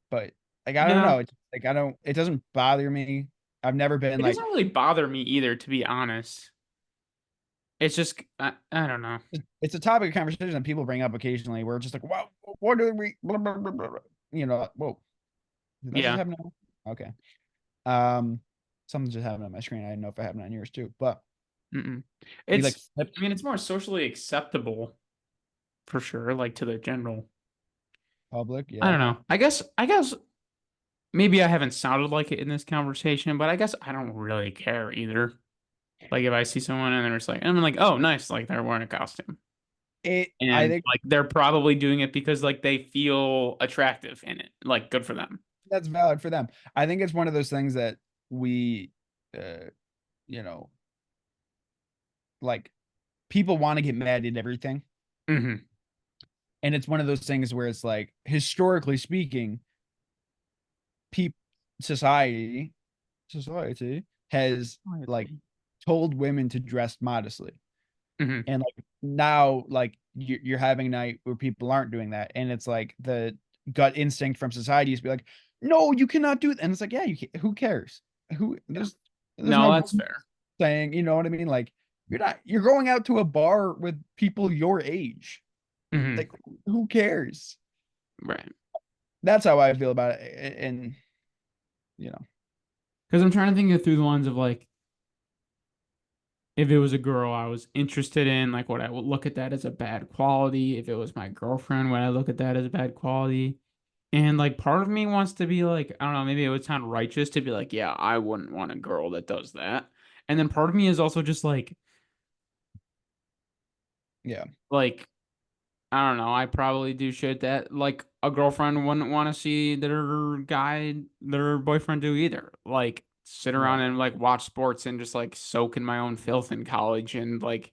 But like I don't Yeah, know. It's like I don't. It doesn't bother me. I've never been it doesn't like really bother me either, to be honest. It's just I don't know. it's a topic of conversation that people bring up occasionally. Where it's just like, wow, what do we? Blah, blah, blah, blah, blah. You know, whoa, did that just Yeah. happen? Okay. Um, something just happened on my screen. I didn't know if it happened on yours too. But Mm-mm. you like It's flipped I mean it's more socially acceptable for sure, like to the general. public, I yeah. don't know. I guess maybe I haven't sounded like it in this conversation, but I guess I don't really care either. Like if I see someone and they're just like, and I'm like, oh, nice, like they're wearing a costume, I and think like they're probably doing it because like they feel attractive in it. Like good for them. that's valid for them. I think it's one of those things that we, uh, you know, like people want to get mad at everything. Hmm. And it's one of those things where it's like, historically speaking, people, society, society has like Quietly. told women to dress modestly. Hmm. And like now, like you're having a night where people aren't doing that. And it's like the gut instinct from society is to be like, no, you cannot do that. And it's like, yeah, you can, who cares? Who Yeah. there's No, no that's fair. saying, you know what I mean? Like you're going out to a bar with people your age. Hmm. Like who cares? Right. That's how I feel about it. And you know, Because I'm trying to think it through the lens of like if it was a girl I was interested in, like would I would look at that as a bad quality? If it was my girlfriend, would I look at that as a bad quality? And like part of me wants to be like, I don't know, maybe it would sound righteous to be like, yeah, I wouldn't want a girl that does that. And then part of me is also just yeah, like, I don't know, I probably do shit that like a girlfriend wouldn't want to see their boyfriend do either. Like sit around right. and like watch sports and just like soak in my own filth in college and like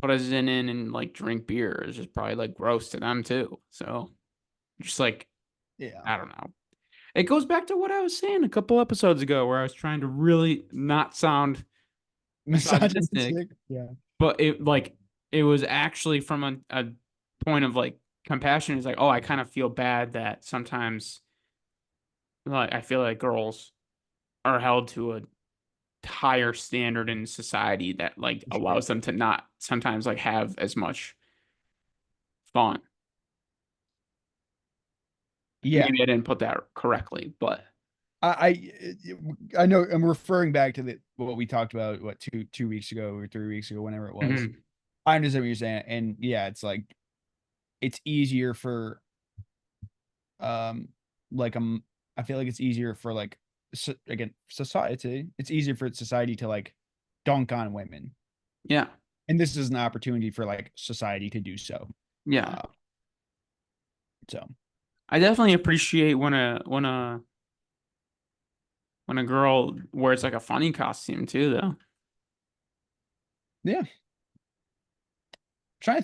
put us in and like drink beer is just probably like gross to them too. So just like, Yeah. I don't know. It goes back to what I was saying a couple episodes ago, where I was trying to really not sound misogynistic, Misogynistic. Yeah. but it was actually from a point of like compassion. It's like, oh, I kind of feel bad that sometimes like I feel like girls are held to a higher standard in society that like Sure. allows them to not sometimes like have as much fun. Yeah. Maybe I didn't put that correctly, but I know I'm referring back to the what we talked about what two weeks ago or 3 weeks ago, whenever it was. mhm. I understand what you're saying. And yeah, it's like it's easier for um like I feel like it's easier for like again society. It's easier for society to like dunk on women. Yeah, And this is an opportunity for like society to do so. yeah. Uh so I definitely appreciate when a girl wears like a funny costume too, though. yeah. Trying to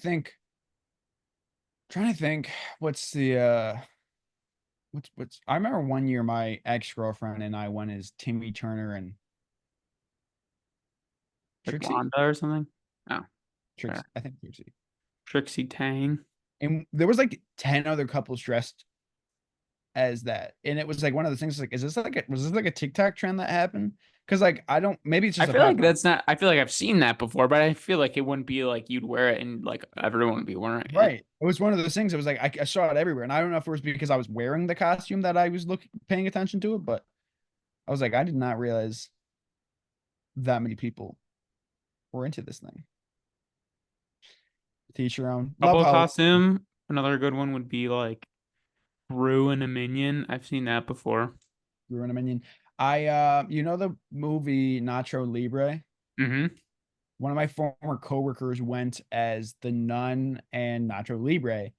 think what's the what's I remember one year my ex-girlfriend and I went as Timmy Turner and Like Trixie? Wanda or something. Oh, Trixie, fair. I think Trixie. Trixie Tang. And there was like 10 other couples dressed as that. And it was like one of the things like, is this like was this like a TikTok trend that happened? Because like I don't maybe it's I just a feel like pop. that's not. I feel like I've seen that before, but I feel like it wouldn't be like you'd wear it and like everyone would be wearing it. Right. It was one of those things. It was like I saw it everywhere. And I don't know if it was because I was wearing the costume that I was looking paying attention to it, but I was like, I did not realize that many people were into this thing. Teach your own. Love Couple Halloween. costume. Another good one would be like Brew and a Minion. I've seen that before. Ruin a minion. You know the movie Nacho Libre? Mm-hmm. One of my former coworkers went as the nun and Nacho Libre,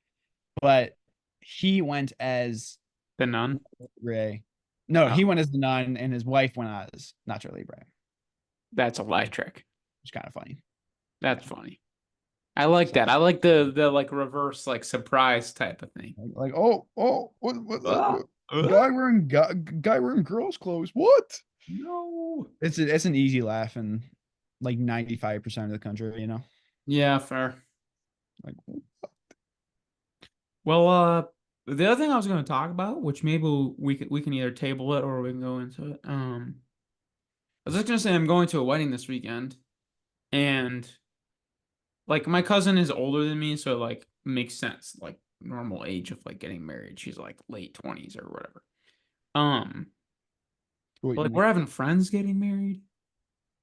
but he went as The Nun. Libre. No, Oh, he went as the nun and his wife went as Nacho Libre. that's electric. It's kind of funny. That's Yeah. funny. I like So that. I like the like reverse like surprise type of thing. like, oh, what, Ah, guy wearing girls' clothes. What? No. It's an easy laugh in like 95% of the country, you know? Yeah, fair. Like, Well, the other thing I was going to talk about, which maybe we can either table it or we can go into it. I was just gonna say I'm going to a wedding this weekend, and like my cousin is older than me, so it, like makes sense, like normal age of like getting married. She's like late 20s or whatever. Um, what but you like we're mean? having friends getting married,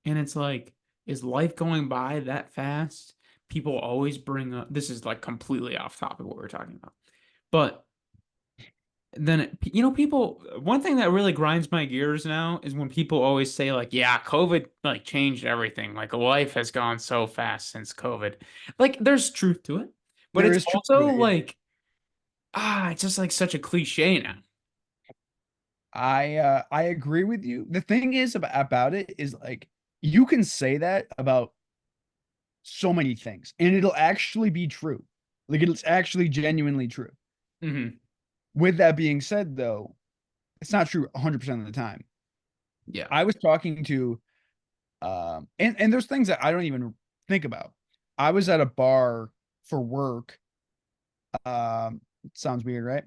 and it's like, is life going by that fast? People always bring up, this is like completely off topic what we're talking about, but then people, one thing that really grinds my gears now is when people always say like, yeah, COVID like changed everything, like life has gone so fast since COVID. Like there's truth to it, but There it's is truth to also it, yeah. like, it's just like such a cliche now. I agree with you. The thing is about it is like you can say that about so many things and it'll actually be true. Like it's actually genuinely true. Hmm. With that being said though, it's not true 100% of the time. Yeah. I was talking to and there's things that I don't even think about. I was at a bar for work. Sounds weird, right?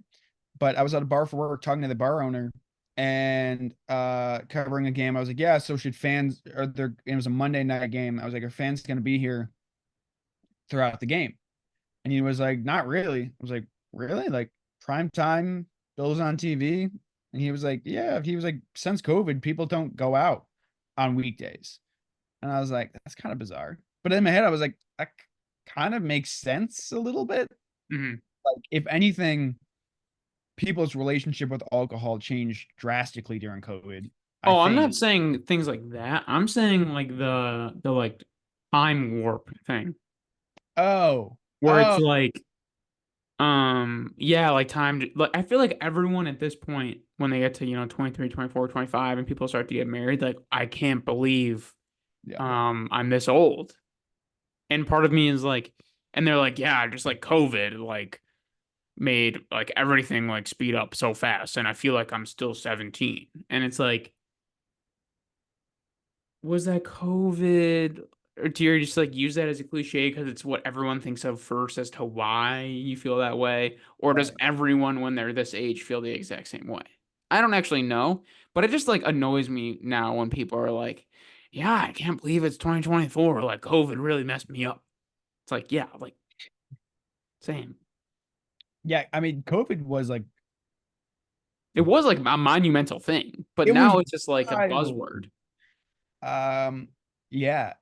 But I was at a bar for work talking to the bar owner and covering a game. I was like, yeah, so should fans or there it was a Monday night game. I was like, are fans gonna be here throughout the game? And he was like, not really. I was like, really? Like prime time, Bills on TV? And he was like, yeah. He was like, since COVID, people don't go out on weekdays. And I was like, that's kind of bizarre. But in my head, I was like, that kind of makes sense a little bit. Hmm. Like, if anything, people's relationship with alcohol changed drastically during COVID. I Oh, I'm not think. saying things like that. I'm saying like the like time warp thing Oh, where it's oh, like, yeah, like like I feel like everyone at this point when they get to, 23, 24, 25, and people start to get married, like I can't believe yeah, I'm this old. And part of me is like, and they're like, yeah, just like COVID like made like everything like speed up so fast and I feel like I'm still 17. And it's like, was that COVID? Or do you just like use that as a cliche because it's what everyone thinks of first as to why you feel that way? Or does right. everyone when they're this age feel the exact same way? I don't actually know, but it just like annoys me now when people are like, yeah, I can't believe it's 2024. Like COVID really messed me up. It's like, yeah, like same. Yeah, I mean, COVID was like It was like a monumental thing, but it was now it's just like a wild. buzzword. Um, yeah,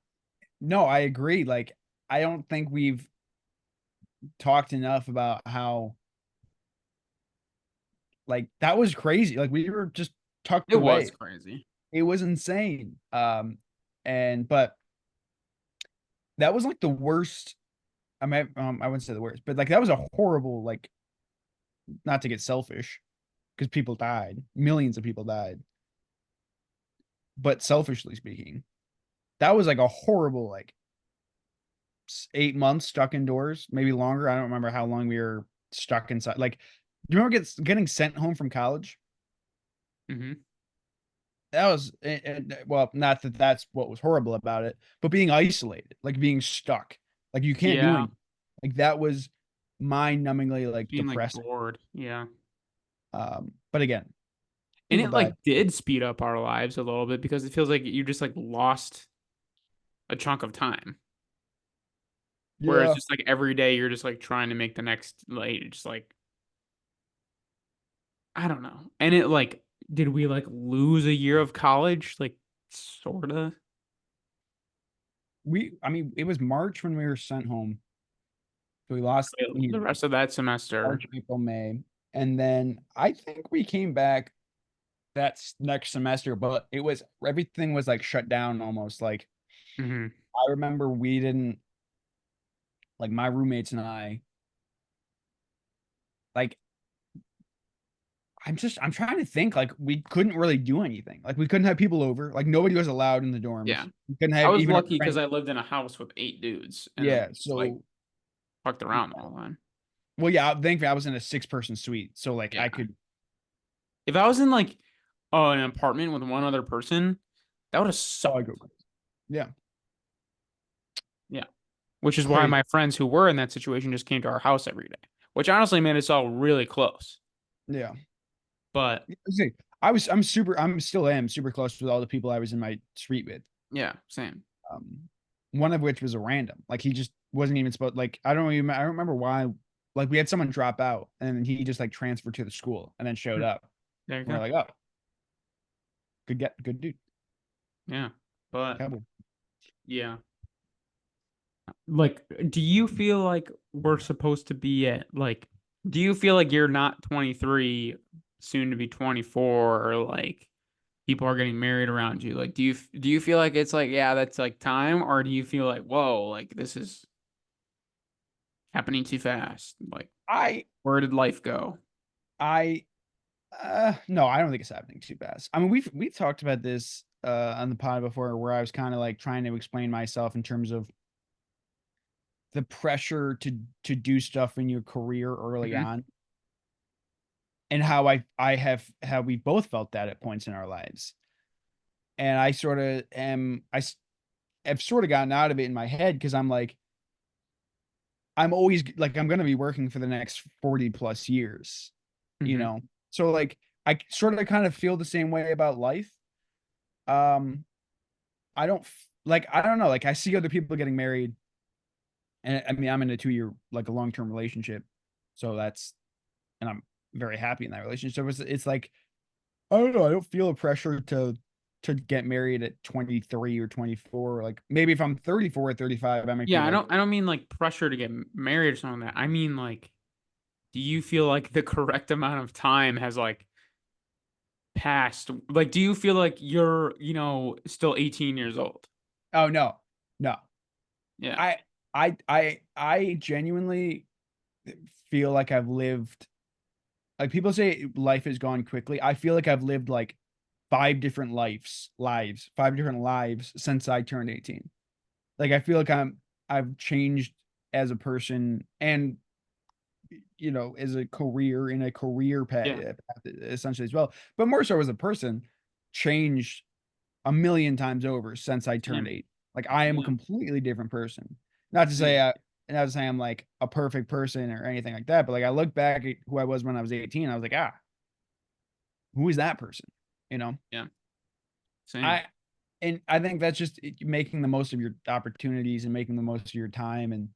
no, I agree. Like, I don't think we've talked enough about how like that was crazy. Like we were just tucked It was away. crazy. It was insane. And but that was like the worst. I wouldn't say the worst, but like that was a horrible, like, not to get selfish, because people died, millions of people died. But selfishly speaking, that was like a horrible, like 8 months stuck indoors, maybe longer. I don't remember how long we were stuck inside. Like, do you remember getting sent home from college? Hmm. That was well, not that that's what was horrible about it, but being isolated, like being stuck, like you can't do Yeah, anything. Like that was mind-numbingly like being like depressing. bored. Yeah. But again, And people it died. like did speed up our lives a little bit because it feels like you just like lost a chunk of time. Whereas Yeah, just like every day you're just like trying to make the next like just like I don't know. And it like did we like lose a year of college? Like sorta. I mean, it was March when we were sent home. So we lost, The rest of that semester. March, April, May, and then I think we came back that next semester, but it was everything was like shut down almost. Like Hmm. I remember we didn't, like, my roommates and I, like, I'm trying to think, like we couldn't really do anything. Like we couldn't have people over. Like nobody was allowed in the Yeah. dorms. We couldn't I have was even our lucky because friends. I lived in a house with 8 dudes and then Yeah. we just like So fucked around all the time. well, yeah. Thankfully, I was in a 6-person suite, so like Yeah. I could. If I was in like an apartment with one other person, that would have Oh, I sucked. go crazy. Yeah, Yeah. Which is why crazy. my friends who were in that situation just came to our house every day, which honestly made us all really close. Yeah. But See, I'm still am super close with all the people I was in my suite with. yeah, same. Um, one of which was a random. Like he just wasn't even supposed. Like I don't remember why. Like we had someone drop out, and he just like transferred to the school and then showed Hmm. up. There you And we're go. like, oh, good dude. Yeah. But Cowboy. yeah. Like, do you feel like we're supposed to be at like, do you feel like you're not 23, soon to be 24, or like people are getting married around you? Like, do you feel like it's like, yeah, that's like time, or do you feel like, whoa, like this is happening too fast? Like, I where did life go? I no, I don't think it's happening too fast. I mean, we've talked about this on the pod before, where I was kind of like trying to explain myself in terms of the pressure to do stuff in your career early Hmm. on, and how I have how we both felt that at points in our lives. And I sort of am have sort of gotten out of it in my head because I'm like, I'm always like, I'm going to be working for the next 40 plus years, you Hmm. know? So like, I sort of kind of feel the same way about life. Um, I don't like, I don't know. Like I see other people getting married, and I mean, I'm in a 2 year, like a long-term relationship. So and I'm very happy in that relationship. So it's like, I don't know. I don't feel a pressure to get married at 23 or 24. Like maybe if I'm 34 or 35, I might be Yeah, I like, don't I don't mean like pressure to get married or something like that. I mean like, do you feel like the correct amount of time has like passed? Like, do you feel like you're, still 18 years old? oh no, no. Yeah. I I genuinely feel like I've lived, like people say life has gone quickly. I feel like I've lived like five different lives since I turned 18. Like I feel like I've changed as a person, and as a career, in a career path, Yeah. essentially as well, but more so as a person, changed a million times over since I turned Same. 8. Like I am a Yeah. completely different person. Not to say Same. not to say I'm like a perfect person or anything like that, but like I look back at who I was when I was 18, I was like, who is that person? You know? Yeah. Same. I and I think that's just making the most of your opportunities and making the most of your time. And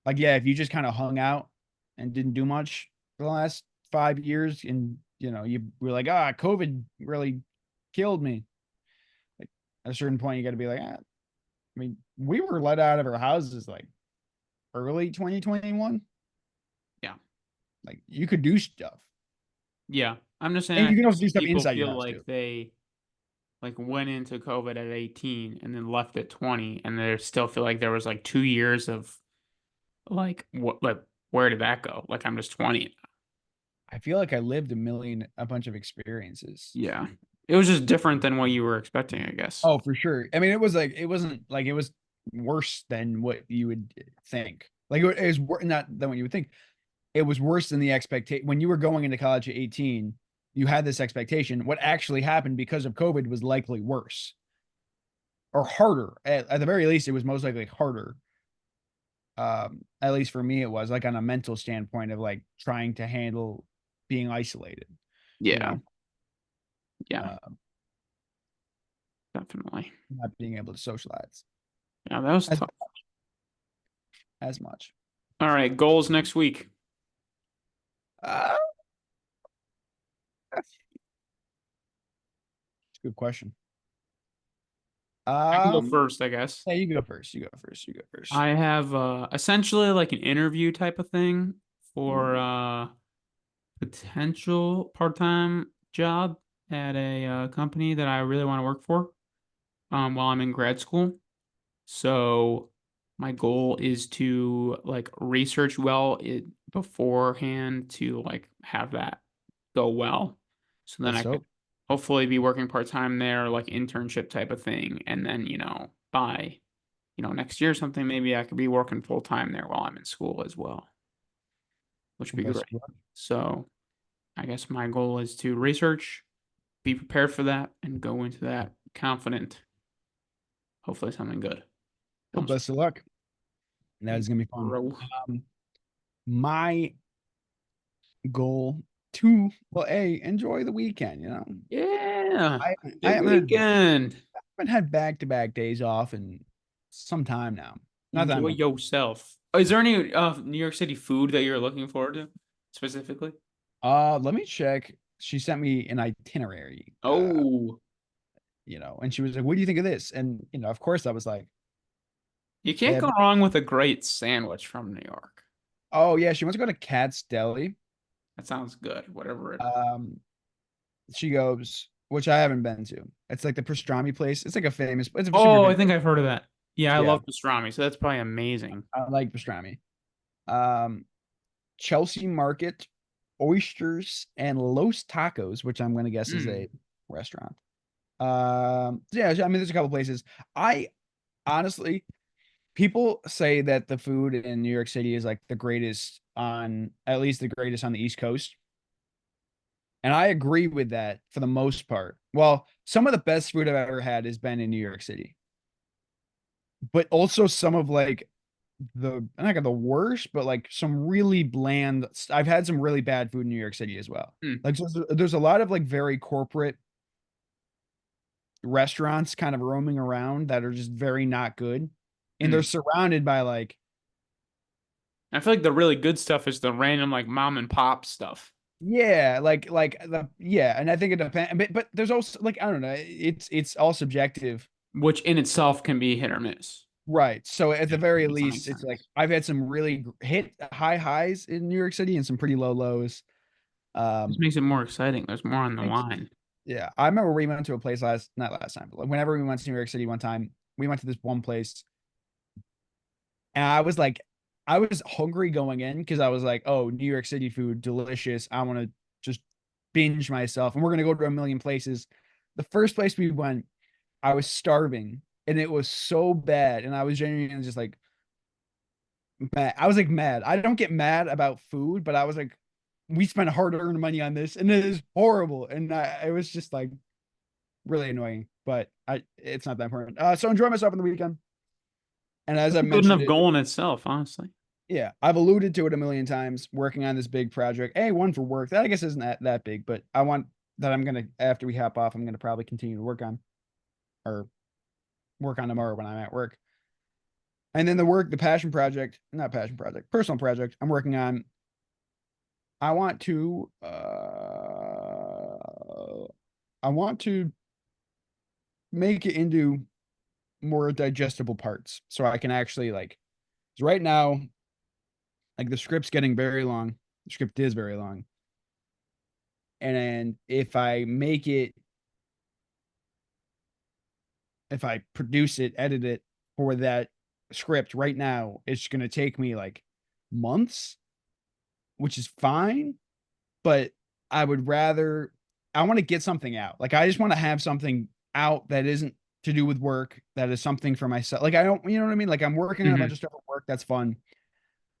like, yeah, if you just kind of hung out and didn't do much for the last 5 years, and you were like, COVID really killed me. Like at a certain point, you got to be like, I mean, we were let out of our houses like early 2021. Yeah. Like you could do stuff, Yeah. I'm just saying, and I you can think also do some stuff people inside your feel house like too. they like went into COVID at 18 and then left at 20, and they still feel like there was like 2 years of like what, like, where did that go? Like, I'm just 20. I feel like I lived a bunch of experiences. Yeah. It was just different than what you were expecting, I guess. Oh, for sure. I mean, it was like it wasn't like it was worse than what you would think. Like it was not than what you would think. It was worse than the expectation. When you were going into college at 18, you had this expectation. What actually happened because of COVID was likely worse or harder. At the very least, it was most likely harder. At least for me, it was like on a mental standpoint of like trying to handle being isolated, you Yeah. know, Yeah. uh, Definitely. not being able to socialize Yeah, that was as tough. as much. All right, goals next week. Uh, that's a good question. I can go Um, first, I guess. yeah, you go first. You go first. You go first. I have essentially like an interview type of thing for Ooh, potential part-time job at a company that I really want to work for while I'm in grad school. So my goal is to like research well it beforehand to like have that go well. So then that's I could so. hopefully be working part-time there, like internship type of thing. And then, by, next year or something, maybe I could be working full-time there while I'm in school as well, which would Well, be best great. of luck. So I guess my goal is to research, be prepared for that and go into that confident. Hopefully something good Well, comes best of luck. That is gonna be fun. through. My goal to enjoy the weekend. Yeah. I Big haven't had weekend. back-to-back days off in some time now. Not that Enjoy I'm like, yourself. Is there any New York City food that you're looking forward to specifically? let me check. She sent me an itinerary, Oh, and she was like, "What do you think of this?" And of course, I was like, you can't "Yeah, go wrong with a great sandwich from New York. oh yeah." She wants to go to Cat's Deli. That sounds good. Whatever it. Um, she goes, which I haven't been to. It's like the pastrami place. It's like it's a super Oh, I famous. think I've heard of that. Yeah, I Yeah, love pastrami, so that's probably amazing. I like pastrami. Um, Chelsea Market, Oysters, and Los Tacos, which I'm going to guess is a Mm. restaurant. Yeah, I mean, there's a couple places. I honestly, people say that the food in New York City is like the greatest at least the greatest on the East Coast. And I agree with that for the most part. Well, some of the best food I've ever had has been in New York City, but also some of like I'm not gonna the worst, but like some really bland. I've had some really bad food in New York City as well. Mm. Like there's a lot of like very corporate restaurants kind of roaming around that are just very not good, and they're Mm. surrounded by like I feel like the really good stuff is the random like mom and pop stuff, yeah, and I think it depends. But there's also like I don't know, it's all subjective. which in itself can be hit or miss. Right. So at the Yeah, very if that makes least, it's like sense. I've had some really hit high highs in New York City and some pretty low lows. This Um, makes it more exciting. There's more on the Thanks. line. Yeah, I remember we went to a place not last time, but like whenever we went to New York City one time, we went to this one place, and I was hungry going in because I was like, oh, New York City food, delicious. I want to just binge myself, and we're gonna go to a million places. The first place we went, I was starving, and it was so bad, and I was genuinely just like mad. I was like mad. I don't get mad about food, but I was like, we spent hard-earned money on this, and it is horrible, and it was just like really annoying, but it's not that important. So enjoy myself on the weekend. And as That's I a good mentioned enough it, goal in itself, honestly. yeah, I've alluded to it a million times, working on this big project. One for work. That I guess isn't that big, but I want that I'm gonna after we hop off, I'm gonna probably continue to work on tomorrow when I'm at work. And then the passion project, not passion project, personal project I'm working on. I want to I want to make it into more digestible parts so I can actually like 'cause right now, like the script's getting very long. The script is very long. And if I produce it, edit it for that script right now, it's gonna take me like months, which is fine. But I would rather I want to get something out. Like I just want to have something out that isn't to do with work, that is something for myself. Like I don't, you know what I mean? Like I'm working on a bunch Hmm. of stuff at work that's fun.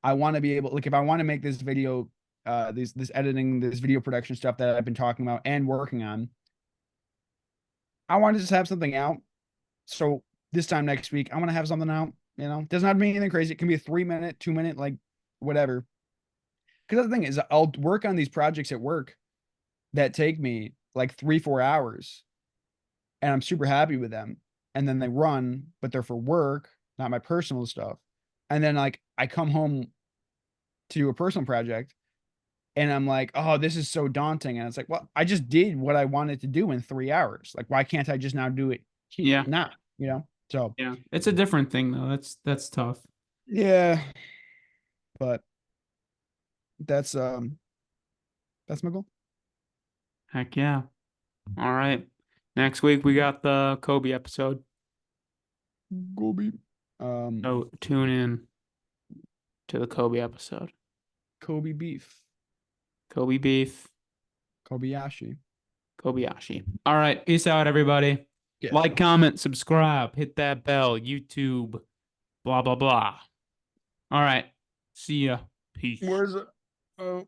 I want to be able, like, if I want to make this video, this editing, this video production stuff that I've been talking about and working on, I want to just have something out. So this time next week, I want to have something out. Doesn't have to be anything crazy. It can be a 3 minute, 2 minute, like whatever. Because the thing is, I'll work on these projects at work that take me like 3, 4 hours, and I'm super happy with them. And then they run, but they're for work, not my personal stuff. And then like I come home to do a personal project and I'm like, oh, this is so daunting. And it's like, well, I just did what I wanted to do in 3 hours. Like, why can't I just now do it Yeah, now? So yeah. It's a different thing though. That's tough. yeah, but that's that's my goal. Heck yeah. All right. Next week we got the Kobe episode. Gobi. Um, So tune in to the Kobe episode. Kobe beef, Kobe beef, Kobayashi. Kobayashi. All right. Peace out, everybody. Yeah. Like, comment, subscribe, hit that bell, YouTube, blah, blah, blah. All right. See ya. Peace. Where's it? Oh.